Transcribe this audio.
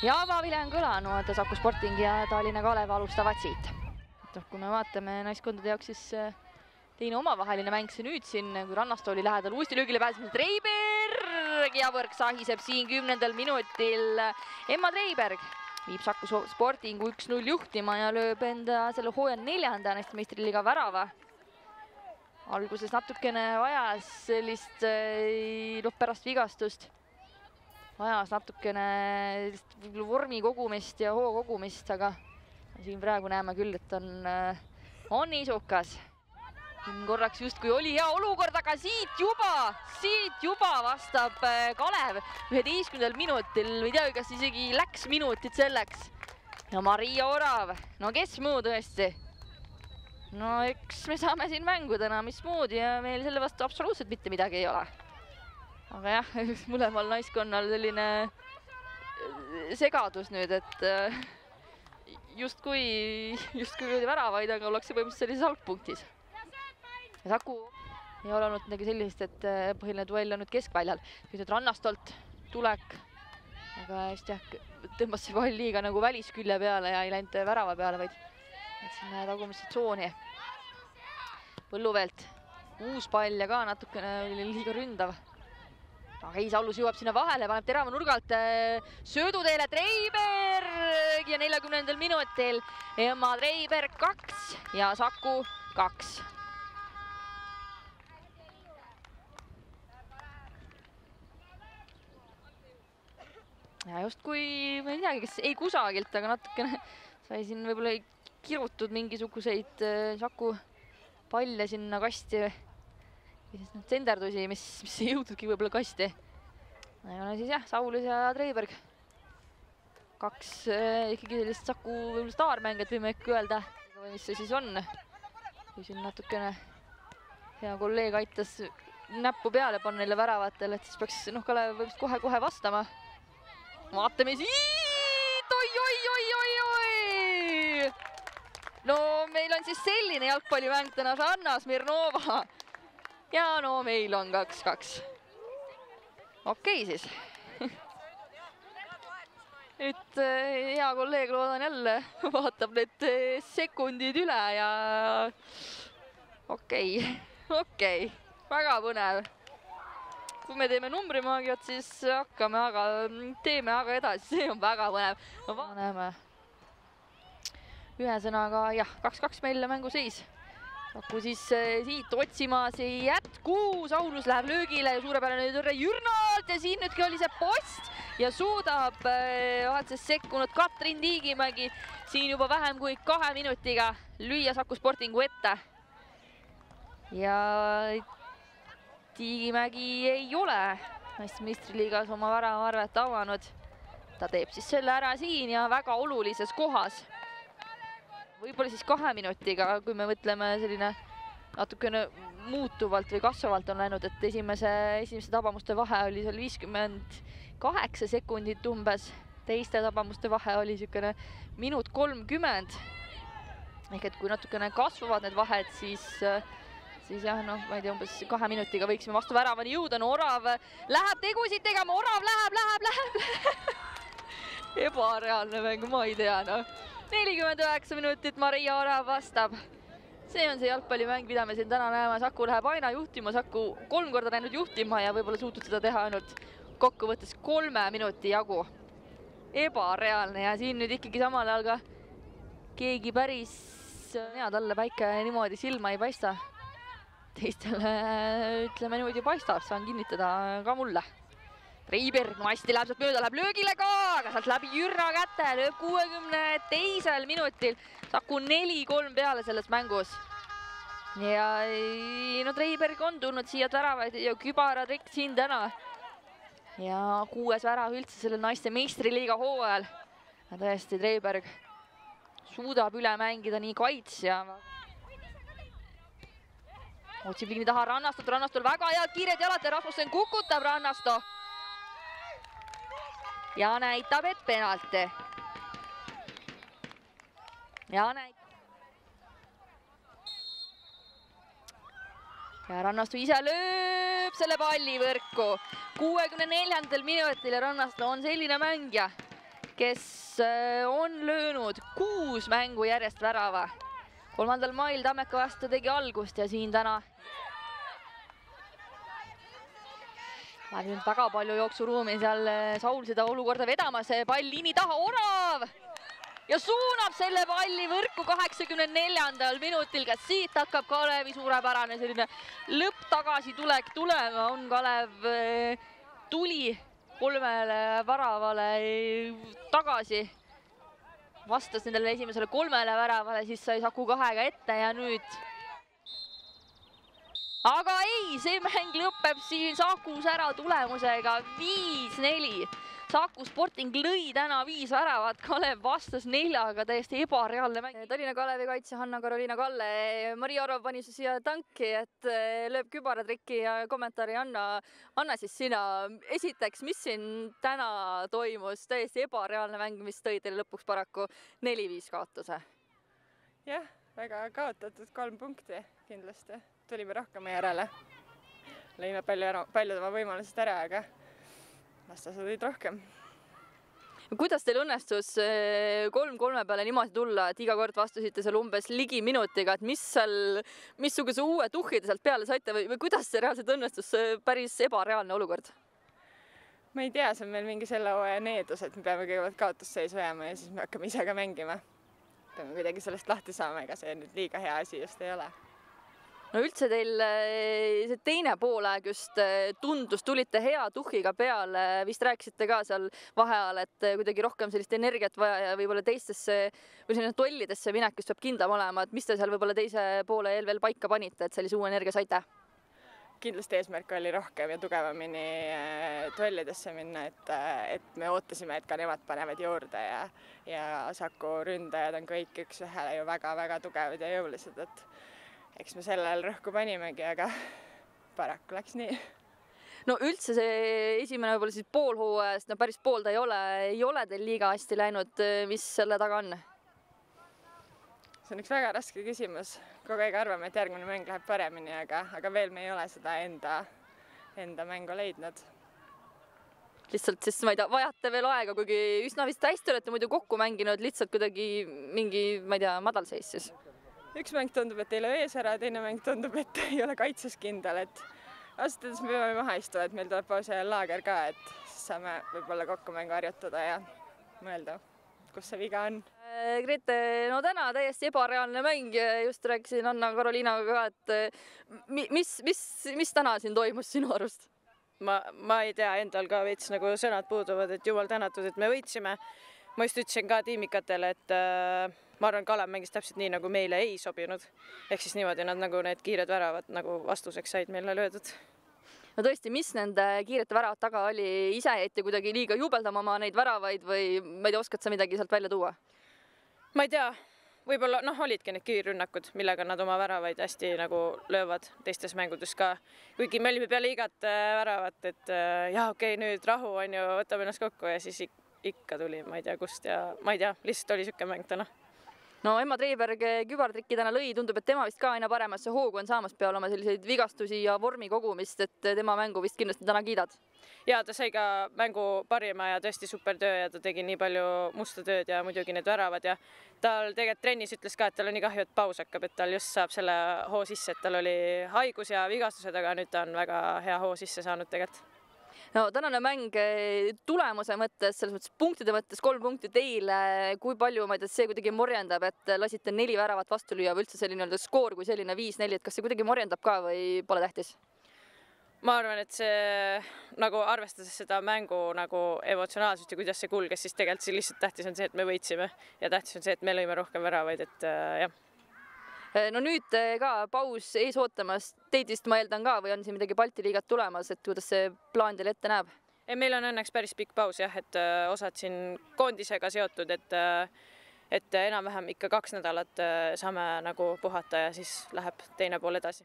ja avavile on kõlanud, Saku Sporting ja Tallinna Kalev alustavad siit. Kui me vaatame naiskondade jaoks, siis teine omavaheline mäng see nüüd siin, kui Rannast oli lähedal uuesti löögile pääsemised. Treiberg ja võrk sahiseb siin 10. minutil. Emma Treiberg viib Saku Sportingu 1-0 juhtima ja lööb enda selle hooaja 4. naiste meistriliiga värava. Alguses natukene vajas sellist pärast vigastust. Vajas natukene vormi kogumist ja hoo kogumist, aga siin praegu näeme küll, et on isukas. Korraks justkui oli hea olukord, aga siit juba vastab Kalev 11. minutil. Ei tea, kas isegi läks minutit selleks. Ja Maria Orav, no kes muu tõesti? No eks me saame siin mängu täna, mis muud ja meil selle vastu absoluutselt mitte midagi ei ole. Aga jah, mõlemal naiskonnal selline segadus nüüd, et justkui väravaid, aga ollakse põhimõtteliselt sellises algpunktis. Ja Saku ei ole olnud midagi sellist, et põhiline duell on nüüd keskväljal. Nüüd Rannastolt tulek, aga just jah, tõmbas see pall liiga nagu väliskülje peale ja ei läinud värava peale, vaid sinna tagumisse tsooni. Põlluveelt uus pall ja ka natukene oli liiga ründav. Heis Aulus jõuab sinna vahele, paneb terava nurgalt sööduteele Treiberg ja 40. minutil Emma Treiberg 2 ja Saku 2. Ja justkui, ma ei teagi, kes ei kusagilt, aga natukene sai siin võib-olla kirutud mingisuguseid Saku palle sinna kasti või siis tsenderdusi, mis ei jõudnudki võib-olla kasti. Ja siis jah, Saulus ja Treiberg. 2 ikkagi sellist Saku võib-olla staarmängijat võime ikka öelda. Või mis see siis on? Kui siin natukene hea kolleeg aitas näppu peale panna neile väravatele, et siis peaks Kalev kohe vastama. Vaatame siit! Oi! No meil on siis selline jalgpallimäng täna Žanna Smirnova. Ja no meil on 2-2. Okei siis. Et hea kolleeg loodan jälle vaatab need sekundid üle ja okei. Väga põnev. Kui me teeme numbrimaagiat, siis teeme aga edasi. See on väga põnev. Näeme. Ühesõnaga, jah, 2-2 meil mänguseis. Saku siis siit otsimas ei jätku. Saulus läheb löögile ja suurepärane tõrje Jürnalt ja siin nüüdki oli see post ja suudab vahetuses sekkunud Katrin Tiigimägi siin juba vähem kui 2 minutiga lüüa Saku Sportingu ette. Ja Tiigimägi ei ole naiste meistriliigas oma väravaarvet avanud. Ta teeb siis selle ära siin ja väga olulises kohas. Võib-olla siis 2 minutiga, kui me mõtleme selline natukene muutuvalt või kasvavalt on läinud, et esimese tabamuste vahe oli seal 58 sekundit umbes. Teiste tabamuste vahe oli niisugune minut 30. Ehk et kui natukene kasvavad need vahed, siis jah, ma ei tea, umbes 2 minutiga võiksime vastu väravani jõuda. No Orav läheb tegusid tegema, Orav läheb. Ebareaalne mäng, ma ei tea, 49 minutit Maria Orav vastab. See on see jalgpallimäng, mida me siin täna näeme. Saku läheb aina juhtima, Saku 3 korda läinud juhtima ja võib-olla suutnud seda teha ainult kokkuvõttes 3 minuti jagu. Ebareaalne ja siin nüüd ikkagi samal ajal ka keegi päris hea talle päike niimoodi silma ei paista. Teistele ütleme niimoodi paistab, saan kinnitada ka mulle. Treiberg hästi läheb sealt mööda, läheb löögile ka, aga sealt läbi Jürna käte, lööb 62. minutil. Saku 4-3 peale selles mängus. Ja Treiberg on tulnud siia väravaid ja kübaratrikk siin täna. Ja 6. värav üldse selle naiste meistriliiga hooajal. Ja tõesti, Treiberg suudab üle mängida nii kaitsja. Otsib liini taha Rannastol väga head kiired jalad ja Rasmussen kukutab Rannasto. Ja näitab, et penalti. Ja Rannasto ise lööb selle palli võrku. 64. minutil ja Rannasto on selline mängija, kes on löönud 6 mängu järjest värava. 3. mail Tammeka vastu tegi algust ja siin täna läheb nüüd väga palju jooksuruumi seal Saul seda olukorda vedama, see pall liini taha, Orav! Ja suunab selle palli võrku 84. minutil, kas siit hakkab Kalevi suurepärane selline lõpptagasitulek tulema, on Kalev tuli 3 väravale tagasi, vastas nendele esimesele 3 väravale, siis sai Saku 2-ga ette ja nüüd aga ei, see mäng lõpeb siin Sakus ära tulemusega 5-4. Saku Sporting lõi täna 5 väravat, Kalev vastas 4-ga, täiesti ebareaalne mäng. Tallinna Kalevi kaitsja Hanna-Karoliina Kalle, Maria Orov pani siia tanki, et lööb kübaratrikki ja kommentaari anna siis sina. Esiteks, mis siin täna toimus, täiesti ebareaalne mäng, mis tõi teile lõpuks paraku 4-5 kaotuse? Jah, väga kaotatud 3 punkti kindlasti. Tulime rohkem järele. Lõime palju tema võimalused ära, aga vastased olid rohkem. Kuidas teil õnnestus 3-3 peale niimoodi tulla, et iga kord vastusite seal umbes ligi minutiga, et missuguse uue tuhhi te sealt peale saite või kuidas see reaalselt õnnestus, päris ebareaalne olukord? Ma ei tea, see on meil mingi selle hooaja needus, et me peame kõigepealt kaotusseisu jääma ja siis me hakkame ise ka mängima. Peame kuidagi sellest lahti saama, ega see nüüd liiga hea asi just ei ole. No üldse teil see teine poolaeg just tundus, tulite hea tuhhiga peale, vist rääkisite ka seal vaheajal, et kuidagi rohkem sellist energiat vaja ja võib-olla teistesse või selline tollidesse minekust peab kindlam olema, et mis te seal võib-olla teise poole eel veel paika panite, et sellise uue energia saite? Kindlasti eesmärk oli rohkem ja tugevamini tollidesse minna, et me ootasime, et ka nemad panevad juurde ja Saku ründajad on kõik üks-ühele ju väga-väga tugevad ja jõulised, et eks me sellel rõhku panimegi, aga paraku läks nii. No üldse see esimene võib-olla siis poolhooajast, no päris pool ta ei ole teil liiga hästi läinud, mis selle taga on? See on üks väga raske küsimus. Kogu aeg arvame, et järgmine mäng läheb paremini, aga veel me ei ole seda enda mängu leidnud. Lihtsalt, sest ma ei tea, vajate veel aega, kuigi üsna vist hästi olete muidu kokku mänginud, lihtsalt kuidagi mingi, ma ei tea, madalseis siis. Üks mäng tundub, et ei löö ees ära, teine mäng tundub, et ei ole kaitses kindel, et vastades me peame maha istuda, et meil tuleb pausi ajal laager ka, et siis saame võib-olla kokku mängu harjutada ja mõelda, kus see viga on. Grete, no täna täiesti ebareaalne mäng, just rääkisin Anna-Karoliinaga ka, et mis täna siin toimus sinu arust? Ma ei tea, endal ka veits nagu sõnad puuduvad, et jumal tänatud, et me võitsime. Ma just ütlesin ka tiimikatele, et ma arvan, Kalev mängis täpselt nii, nagu meile ei sobinud. Ehk siis niimoodi nad nagu need kiired väravad nagu vastuseks said meile löödud. No tõesti, mis nende kiirete väravad taga oli? Ise jäite kuidagi liiga jubeldama oma neid väravaid või ma ei tea, oskad sa midagi sealt välja tuua? Ma ei tea, võib-olla olidki need kiirrünnakud, millega nad oma väravaid hästi nagu löövad teistes mängudes ka. Kuigi me olime peale igat väravat, et okei, nüüd rahu on ju, võtame ennast kokku ja siis ikka tuli, ma ei tea kust ja ma ei tea, lihtsalt oli siuke mäng täna. No Emma Treiberg kübartrikki täna lõi, tundub, et tema vist ka aina paremasse hoogu on saamas peale oma selliseid vigastusi ja vormi kogumist, et tema mängu vist kindlasti täna kiidad. Ja ta sai ka mängu parima ja tõesti super töö ja ta tegi nii palju musta tööd ja muidugi need väravad ja tal tegelikult trennis ütles ka, et tal on nii kahju, et paus hakkab, et tal just saab selle hoo sisse, et tal oli haigus ja vigastused, aga nüüd ta on väga hea hoo sisse saanud tegelikult. No tänane mäng tulemuse mõttes, selles mõttes punktide mõttes 3 punkti teile, kui palju, ma ei tea, see kuidagi morjendab, et lasite 4 väravat vastu lüüa või üldse selline skoor kui selline 5-4, et kas see kuidagi morjendab ka või pole tähtis? Ma arvan, et see nagu arvestades seda mängu nagu emotsionaalsust ja kuidas see kulges, siis tegelikult see lihtsalt tähtis on see, et me võitsime ja tähtis on see, et me lõime rohkem väravaid, et jah. No nüüd ka paus ees ootamas, teid vist ma eeldan ka või on siin midagi Balti liigat tulemas, et kuidas see plaan teil ette näeb? Meil on õnneks päris pikk paus jah, et osad siin koondisega seotud, et enam-vähem ikka 2 nädalat saame nagu puhata ja siis läheb teine pool edasi.